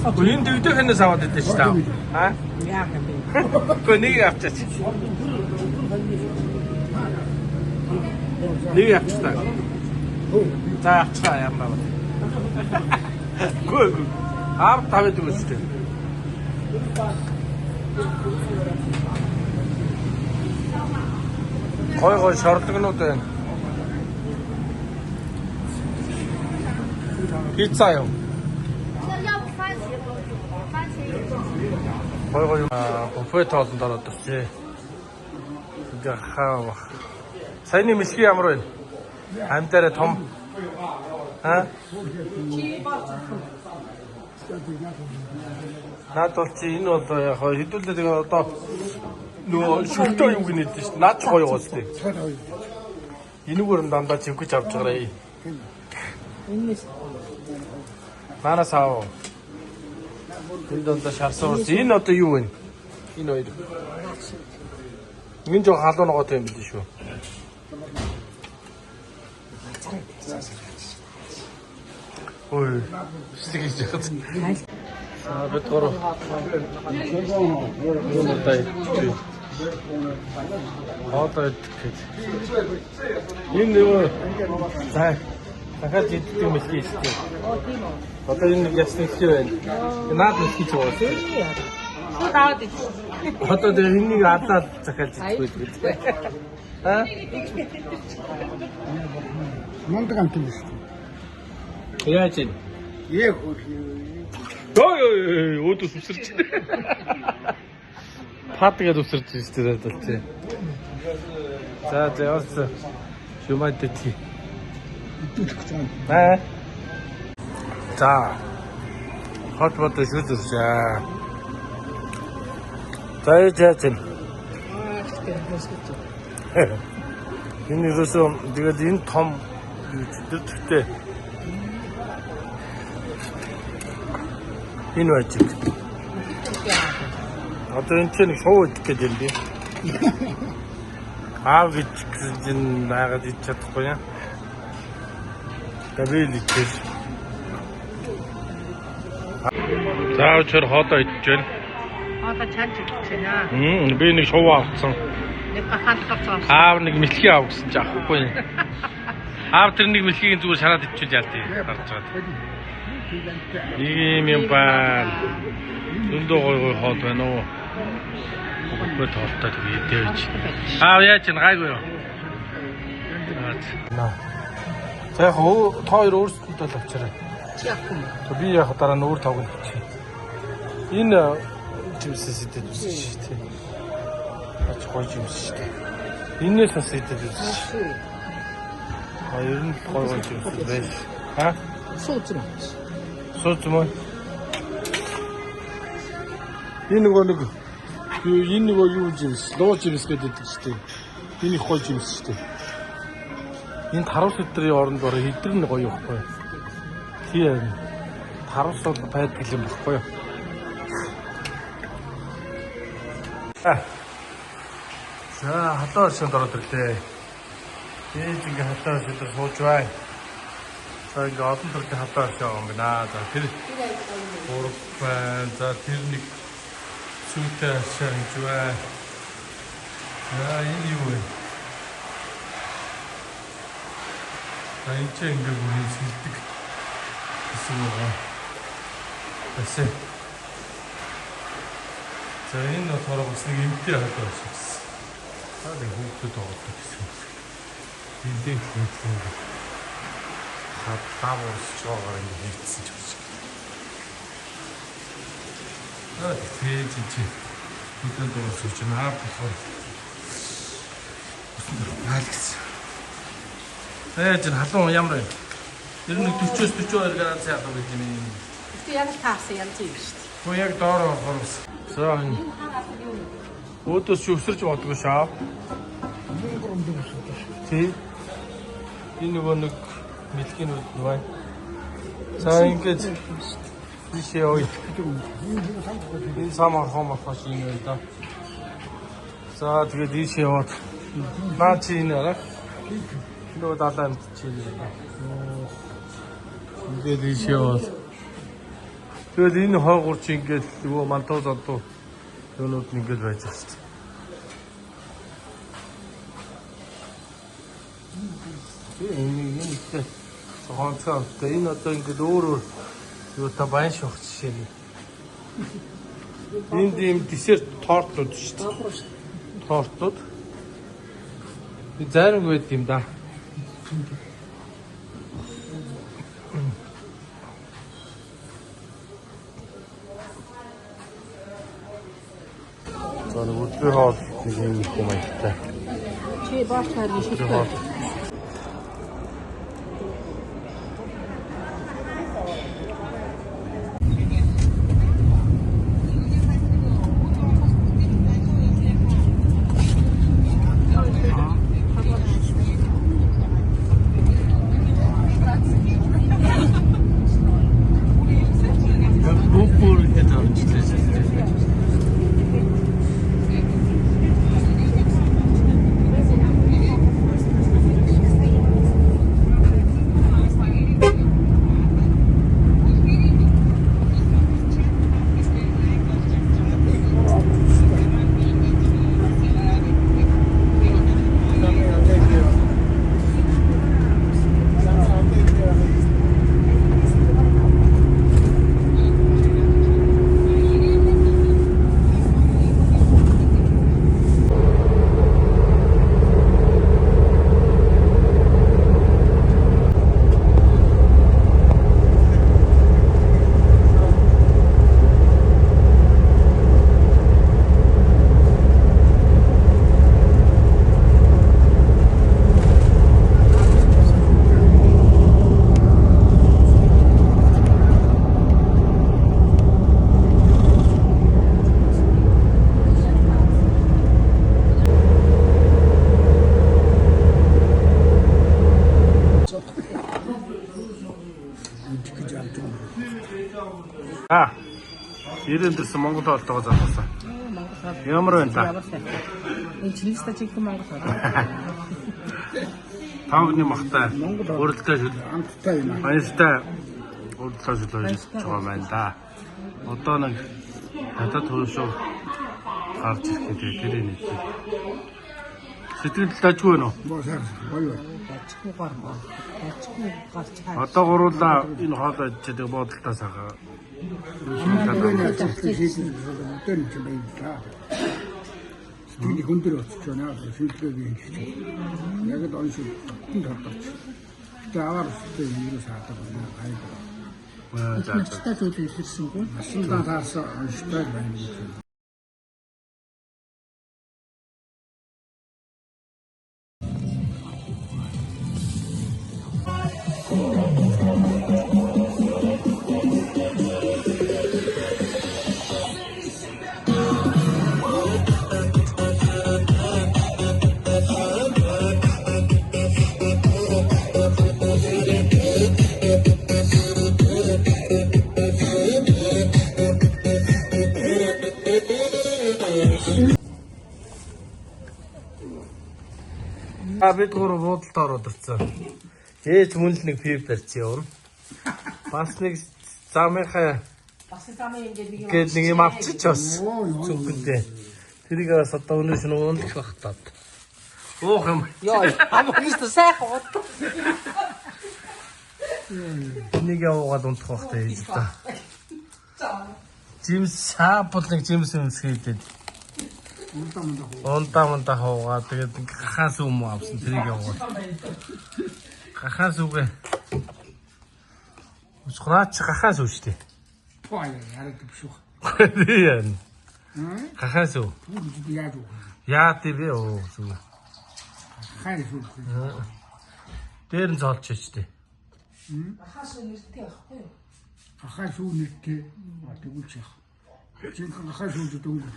Гүн дэгдэхэнээс аваад идэв шүү дээ. Аа? Яах юм бэ? Гүн нэг авчаач. Нэг авчаа. За авчаа ямар байна. Гүн. Аав тавд үстэй. Гой шордлогнууд байна. Пицца юу? Гой буфет тоолонд ороод ирчээ. Ингээ хаа. Саяны мэлхий ямар байна? Амтаараа том. Аа? Наад бол чи энэ бол яг хэдүүлээ тэгээ одоо нөгөө шүлтөө юу гэнэ дээ шүү дээ. Наад ч гоё гоос дээ. Энэгээр нь дандаа чивгэж авч байгаарай. Энэс. Манаас аав. Энд одоо шарсуурс. Энэ одоо юу вэ? Энэ хоёр. Минь жоо халуун ногоотой юм биш үү? Ой, шилэг хийж яхад. Бид гурав. Одоо идэх. Энэ нөгөө дахиад идэх юм хэлхий шүү дээ. Тийм үү. Одоо энэ ясны хэлхий байна. Наад хэлхий ч байгаа шүү. Шууд ид. Одоо энийг адлаад захиалж идэх үү. Аа? Мондөг амт юм шүү. Яаж юм? Яах вэ? Ой, өөдөөс үсэрч. Патгээд үсэрч шүү дээ бол тий. За яас шумайд тий. Аа. За. Хот шүлэрч. За яаж юм? Энэ юусоо тэгээд энэ том юу ч энэ байж. Одоо энэ чинь шоу идэх гэж юм би. Аав гэж чинь наагаад идэж чадахгүй яа. Тэвэл идэж. Заавчаар хоолоо идэж байна. Одоо чанч идэж байна. Би нэг шоу авсан. Нэг гахаад тавцсан. Аав нэг мэлхий аав гэсэн чи авахгүй. Аав тэр нэг мэлхийг зүгээр шараад идчихвэл яалтыг гарч байгаа. Ийм юм байна. Зөндөө гой хоол байна уу? Бүгд тоолтой идэж. Аав яаж ин гайгүй юу? За яг та хоёр өөрсдөө л авчираа. Би яг дараа нь өөр тавг нь. Энэ жимсээс идэж үзсэн шүү дээ. Ач гоё жимс шүү дээ. Энээс бас идэж үзсэн шүү. Хоёр нь гоё жимс байж. Ха? Сууц юм. Сууц юм. Энэ нөгөө юу жимс? Луу жимс гэдэг шүү дээ. Энэ их гоё жимс шүү дээ. Энэ тарус өдрийн оронд бороо хэдэр нь гоё ихгүй. Тийм. Тарус бол байдаг юм баггүй юу? За хатаа шин дороод ирлээ. Ээж ингээ хатаа шин дээр сууж бай. За ингээ олон төрлийн хатаа шин юм байна. За тэр ураг байна. За тэр нэг сүнтэй шин бай. Энэ юу вэ? Энэ ч ингээ бүрийн сэлдэг гэсэн байгаа. Тэсэ. За энэ болохоор бас нэг эмтэй хатаа байсан. Аа нэг хүүхдүүд байгаа гэсэн. Эндээ хүүхдүүд хатаа уусч байгаа юм хийцэн ч байна. Аа тэгээд чи хүүхдүүд уусч наа болохоор Алекс. Ээж нь халуун ямар вэ? Ер нь 40-с 42 градус яах вэ гэдэг юм. Тэг яг таасан юм тийм шүү дээ. Гоо яг доор орохоос. За энэ өөдөөс өсөрч бодгоо шаа. Тий. Энэ нөгөө нэг мэлхийнүүд байна. За ингэж бишээ ой. Энэ самар хомор фаш юм байна да. За тэгээд ийшээ яваад наа чи энэ арга. Нөгөө далаа амт чи. Ингээд ийшээ яваад Тэгэл энэ хойгуурч ингээд нөгөө мантуу зодуу юунууд нь ингээд байж байгаа шүү дээ. Энэ ихтэй цогцоо. Энэ одоо ингээд өөр юу та баян шух жишээ нь. Энд ийм десерт тортууд шүү дээ. Тортууд. Зарим байд юм да. За нэг өдөр хоол нэг юм их юм айттай. Чи бааш харин шийдээ. Ирэн дэрсэн Монгол хоолтойгоо залгасан. Ямар байна та? Энэ чинээсээ чиг Монгол хоол. Тавны махтай. Уралдаа амттай юм. баяртай уралдаа шүлж байгаа байна да. Одоо нэг хатад хөршөө гарч ирэхэд тэр нэг. Сэтгэл тажгүй байна уу? Босаа. Гоё. Ачгүй гармаа. Ачгүй гарч хаа. Одоо гуруулаа энэ хоол ажиж бодолтоо сахаа. Стили хүндэр оччихно аа шилдэгээ хийж. Яг л он шиг толдоч. Тэ аваар үстэй юу саадаг байна хайд. Начтай зүйл ирсэнгүй. Асуултаа таасан онцтой байна гэж. Бид гурав буудалд ороод ирсэн. Ээж мөн л нэг пип барьж явна. Бас нэг замынхаа гээд нэг юм авчиж бас зүгтээ. Тэрийг бас одоо өнөөс нь унах бах таад. Уух юм. Йоо, амгүйс сайхан гот. Нэг яваад унтах бах таа ээж та. Жимс саапл нэг жимс өмсгийдээд. Унтаа хавгаа тэгээд гахаас юм авсан тэрийг яваад. Гахаас үгээ. Усхраач гахаас үү штэ. Пой яриад бишүүх. Яа. Гахаас үү? Яаж уу? Яа тэр оо зүг. Хайр шүү. Дээр нь цолч штэ. Ахаас нэртэй байхгүй юу? Ахаа шүү нэртэй. Тэгвэл чих. Чин ахаа шүү дөнгөж.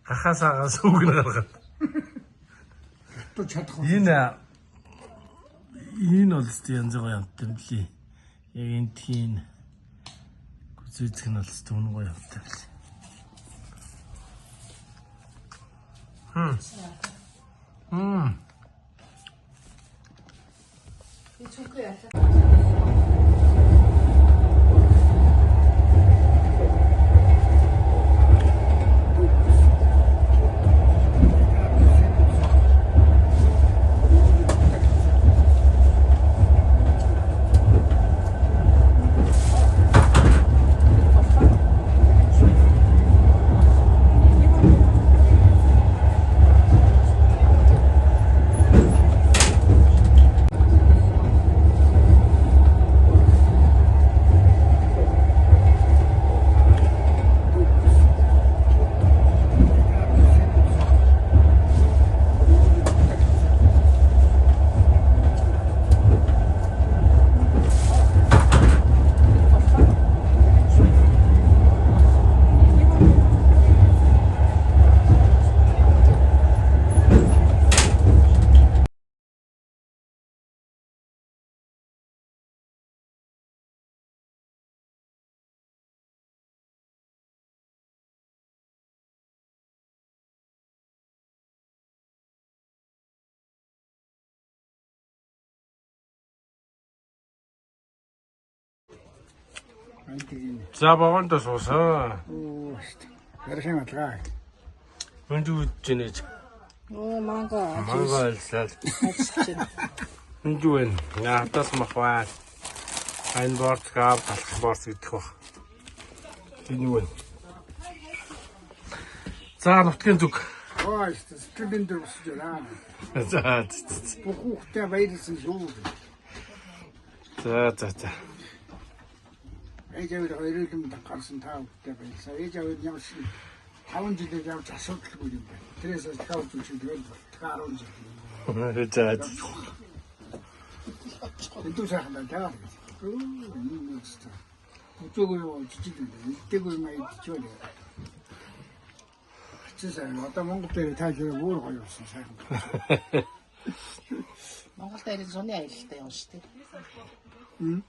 Гахаасаагаас үг нь гаргаад. То чадах. Энэ бол зү янз гоё юмтай юм лий. Яг энэ тийм гүзээцэх нь бол зүн гоё юмтай юм лий. Антиг. За богондоо суусан. Оо шүү дээ. Ярих юм алгаа. Өнж үжинэж. Оо манга. Манга илсэл. Өнж үэн. Яатас махваа. Айн борт гав талах борт гэдэг ба. Энэ үэн. За нутгийн зүг. Оо шүү дээ. Сэтгэлийн дээр босч байна. За. Бүхүүхтэй баярлсан шүү. За. Ээжавэр хоёрын гарсан таа үгтэй байлаа. Ээжавэр ямарч 5 жилээр явж асуудалгүй юм байна. Тэрээс дахиад үзүүлж тэгэл 10 жил. За. Эдгээр сайхан байна. Энэ үстэй. Бүтээггүй жижиг юм. Илтээггүй юм идчихвээ. Хэцээ одоо Монгол дээр тааж өөр гоё болсон сайхан. Монгол дээр зуны аялалтай явна шүү дээ.